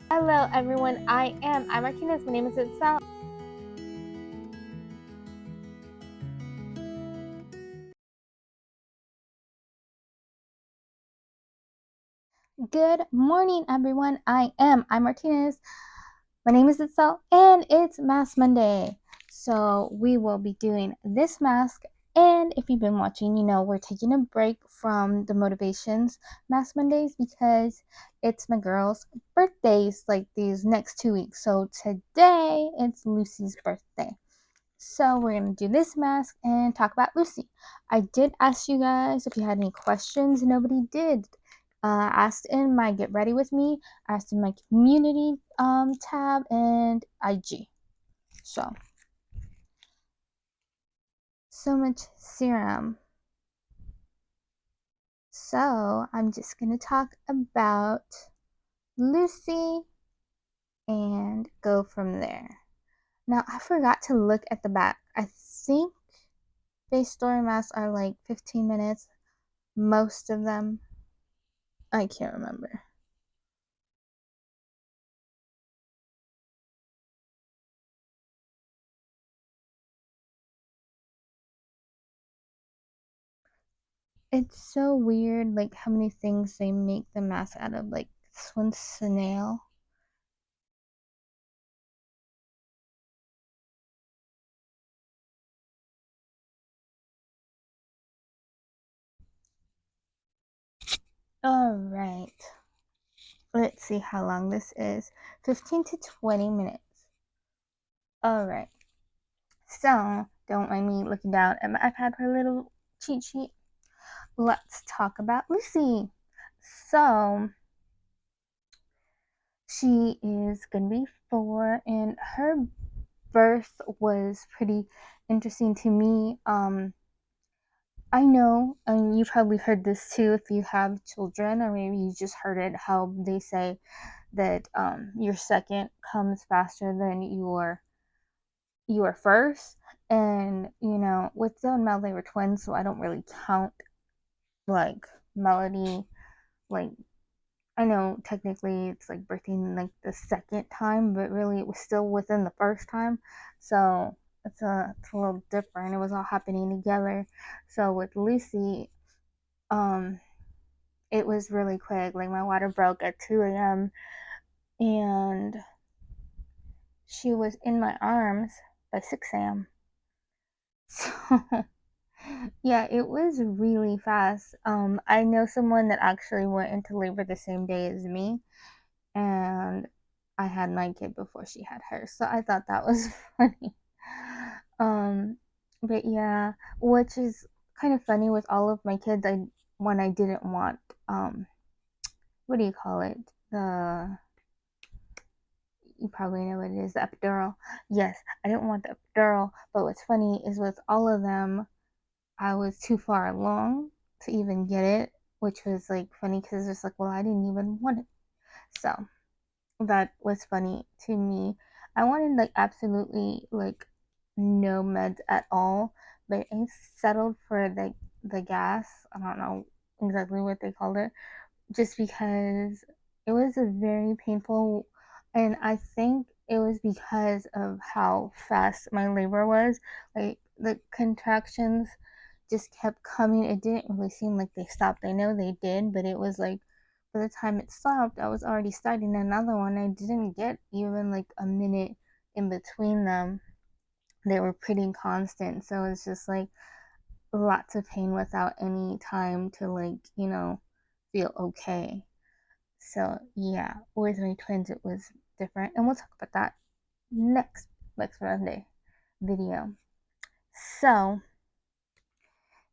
Hello everyone, I'm Martinez. My name is Itzel. Good morning everyone. I'm Martinez. My name is Itzel and it's Mask Monday. So we will be doing this mask, and if you've been watching, you know we're taking a break from the motivations Mask Mondays because it's my girl's birthdays like these next 2 weeks. So today it's Lucy's birthday. So we're going to do this mask and talk about Lucy. I did ask you guys if you had any questions. Nobody did. Asked in my Get Ready With Me, asked in my community tab, and IG. So much serum. So I'm just going to talk about Lucy and go from there. Now, I forgot to look at the back. I think face story masks are like 15 minutes, most of them. I can't remember. It's so weird, like how many things they make the mask out of. Like this one's snail. All right. Let's see how long this is. 15 to 20 minutes. All right. So, don't mind me looking down at my iPad for a little cheat sheet. Let's talk about Lucy. So, she is going to be 4, and her birth was pretty interesting to me. I know, and you probably heard this too if you have children, or maybe you just heard it, how they say that your second comes faster than your first. And with Zoe and Mel, they were twins, so I don't really count like Melody. Like, I know technically it's like birthing like the second time, but really it was still within the first time. So it's a little different. It was all happening together. So with Lucy, um it was really quick. Like my water broke at 2 a.m. and she was in my arms by 6 a.m. So yeah, it was really fast. I know someone that actually went into labor the same day as me, and I had my kid before she had hers. So I thought that was funny. Um, but yeah, which is kind of funny with all of my kids. When I didn't want what do you call it? The You probably know what it is, the epidural. Yes, I didn't want the epidural, but what's funny is with all of them, I was too far along to even get it, which was like funny because it's like, well, I didn't even want it. So that was funny to me. I wanted like absolutely like no meds at all, but I settled for the gas. I don't know exactly what they called it, just because it was a very painful, and I think it was because of how fast my labor was. Like the contractions just kept coming. It didn't really seem like they stopped. I know they did, but it was like by the time it stopped, I was already starting another one. I didn't get even like a minute in between them. They were pretty constant, so it's just like lots of pain without any time to feel okay. So yeah, with my twins it was different, and we'll talk about that next Monday video. So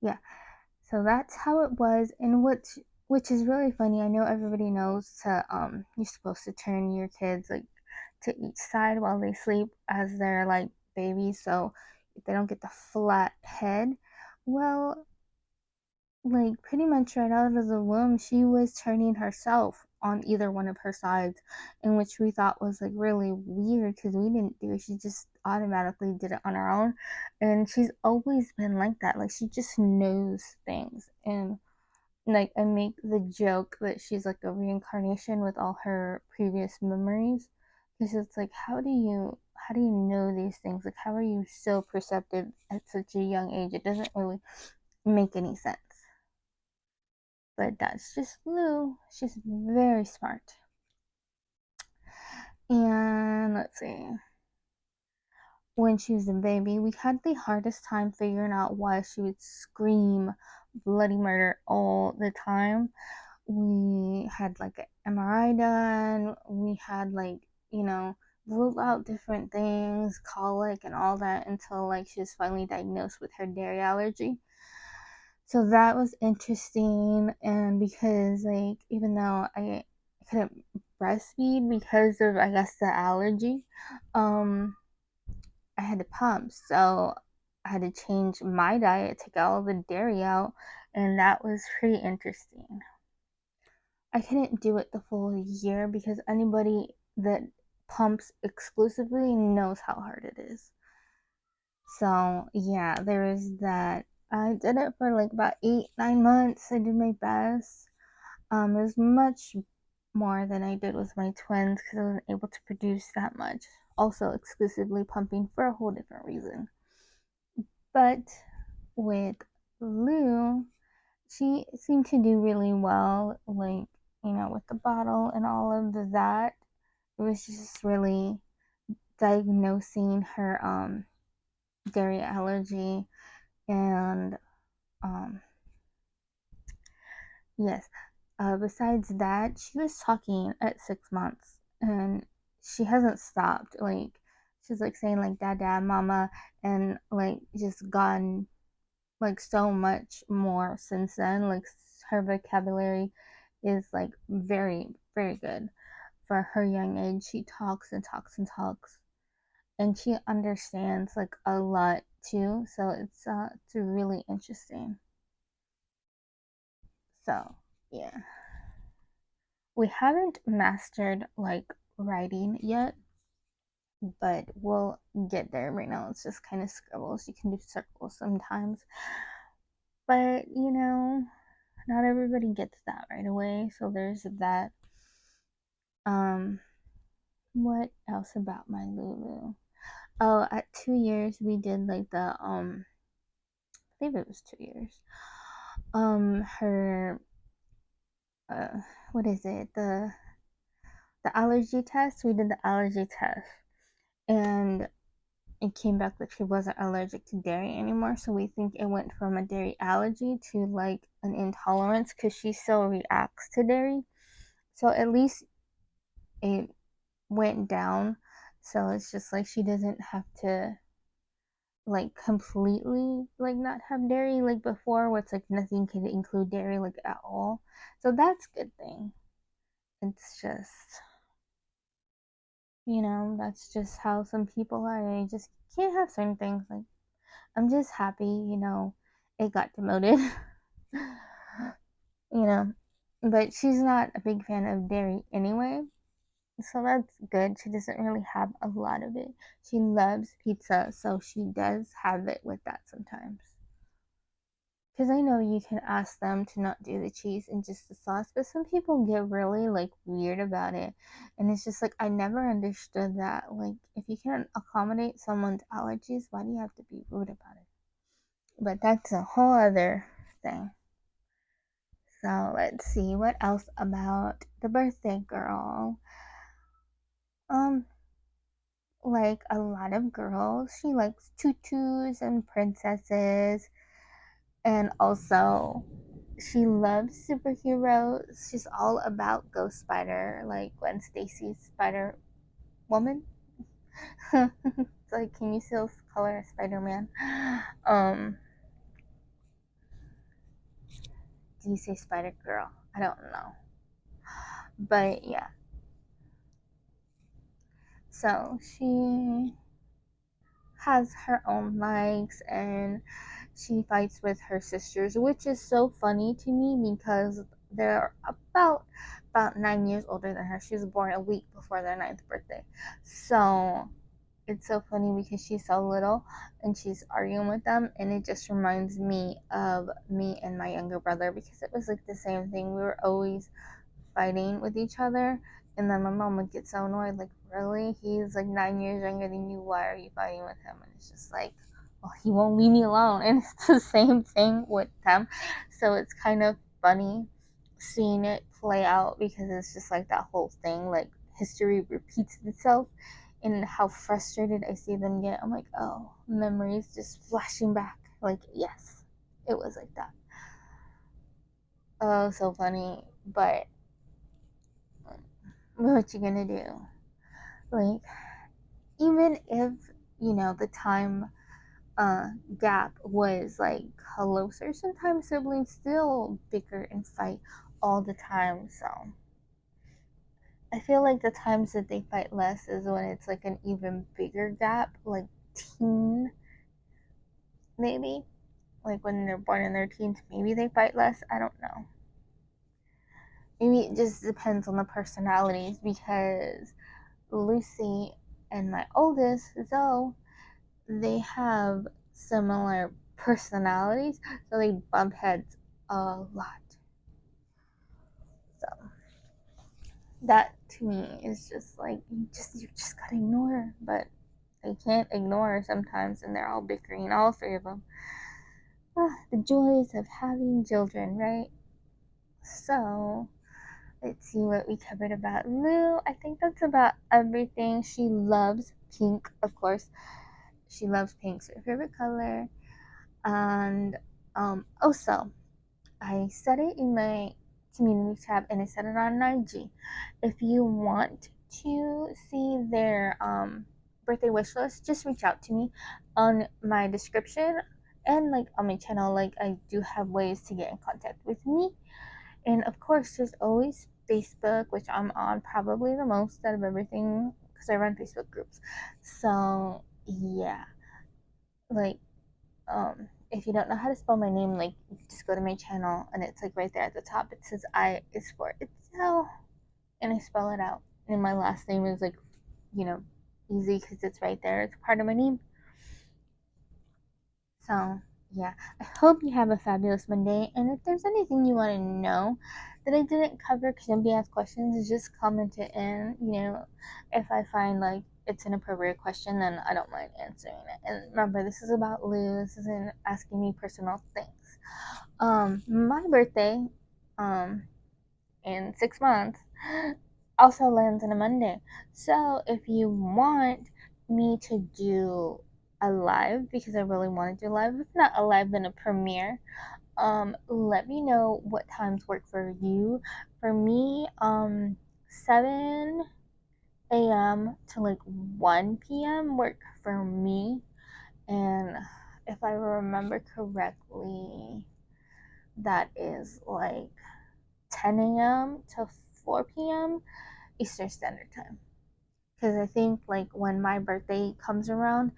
yeah, so that's how it was, and which is really funny. I know everybody knows to you're supposed to turn your kids like to each side while they sleep as they're like babies, so if they don't get the flat head. Well, like pretty much right out of the womb, she was turning herself on either one of her sides, in which we thought was like really weird because we didn't do it. She just automatically did it on her own, and she's always been like that. Like she just knows things, and like I make the joke that she's like a reincarnation with all her previous memories, because it's like how do you know these things? Like how are you so perceptive at such a young age? It doesn't really make any sense. But that's just Lou. She's very smart. And let's see. When she was a baby, we had the hardest time figuring out why she would scream bloody murder all the time. We had like an MRI done. We had like, ruled out different things, colic and all that until like she was finally diagnosed with her dairy allergy. So that was interesting. And because like even though I couldn't breastfeed because of I guess the allergy, um I had to pump. So I had to change my diet, take all the dairy out, and that was pretty interesting. I couldn't do it the full year because anybody that pumps exclusively knows how hard it is. So yeah, there is that. I did it for like about 8, 9 months. I did my best. It was much more than I did with my twins because I wasn't able to produce that much. Also, exclusively pumping for a whole different reason. But with Lou, she seemed to do really well, like, with the bottle and all of that. It was just really diagnosing her dairy allergy and um yes. Besides that, she was talking at 6 months and she hasn't stopped. Like she's like saying like dad dad mama and like just gone like so much more since then. Like her vocabulary is like very, very good for her young age. She talks and talks and talks, and she understands like a lot too. So it's really interesting. So yeah, we haven't mastered like writing yet, but we'll get there. Right now, it's just kind of scribbles. You can do circles sometimes, but not everybody gets that right away. So there's that. Um, what else about my Lulu? Oh, at 2 years we did like I believe it was 2 years. Her what is it? The allergy test. We did the allergy test, and it came back that she wasn't allergic to dairy anymore. So we think it went from a dairy allergy to like an intolerance because she still reacts to dairy. So at least it went down. So it's just like she doesn't have to like completely like not have dairy like before where it's like nothing can include dairy like at all. So that's a good thing. It's just, that's just how some people are. You just can't have certain things. Like I'm just happy, it got demoted. you know. But she's not a big fan of dairy anyway. So that's good. She doesn't really have a lot of it. She loves pizza, so she does have it with that sometimes. Because I know you can ask them to not do the cheese and just the sauce, but some people get really like weird about it. And it's just like I never understood that. Like if you can accommodate someone's allergies, why do you have to be rude about it? But that's a whole other thing. So let's see what else about the birthday girl. Um, like a lot of girls, she likes tutus and princesses, and also she loves superheroes. She's all about Ghost Spider, like Gwen Stacy's Spider Woman. It's like, can you still color Spider Man? Um, do you say Spider Girl? I don't know, but yeah. So she has her own likes and she fights with her sisters, which is so funny to me because they're about 9 years older than her. She was born a week before their ninth birthday. So it's so funny because she's so little and she's arguing with them, and it just reminds me of me and my younger brother because it was like the same thing. We were always fighting with each other, and then my mom would get so annoyed, like, really? He's like 9 years younger than you. Why are you fighting with him? And it's just like, well, he won't leave me alone. And it's the same thing with them. So it's kind of funny seeing it play out because it's just like that whole thing, like history repeats itself, and how frustrated I see them get. I'm like, oh, memories just flashing back. Like, yes, it was like that. Oh, so funny. But what you gonna do? Like, even if, the time gap was like closer, sometimes siblings still bicker and fight all the time. So I feel like the times that they fight less is when it's like an even bigger gap, like teen, maybe. Like when they're born in their teens, maybe they fight less. I don't know. Maybe it just depends on the personalities because Lucy and my oldest, Zoe, they have similar personalities, so they bump heads a lot. So that to me is just like you just gotta ignore, but they can't ignore sometimes, and they're all bickering, all three of them. The joys of having children, right? So let's see what we covered about Lou. I think that's about everything. She loves pink, of course. She loves pink's her favorite color. And also, I said it in my community tab and I said it on IG. If you want to see their birthday wish list, just reach out to me on my description and like on my channel. Like, I do have ways to get in contact with me. And of course, there's always Facebook, which I'm on probably the most out of everything because I run Facebook groups. So yeah, like if you don't know how to spell my name, like just go to my channel and it's like right there at the top. It says I is for Itzel, and I spell it out. And my last name is like, you know, easy because it's right there. It's part of my name. So yeah, I hope you have a fabulous Monday. And if there's anything you want to know that I didn't cover because somebody asked questions, just comment it in. If I find like it's an appropriate question, then I don't mind answering it. And remember, this is about Lou. This isn't asking me personal things. My birthday, in 6 months, also lands on a Monday. So if you want me to do a live, because I really want to do live, if not a live, then a premiere, let me know what times work for you. For me, 7 a.m. to like 1 p.m. work for me. And if I remember correctly, that is like 10 a.m. to 4 p.m. Eastern Standard Time. Because I think like when my birthday comes around,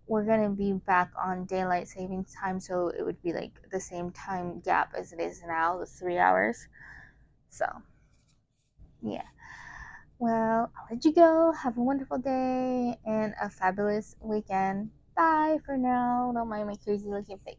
we're gonna be back on daylight savings time, so it would be like the same time gap as it is now, the 3 hours. So yeah. Well, I'll let you go. Have a wonderful day and a fabulous weekend. Bye for now. Don't mind my crazy looking face.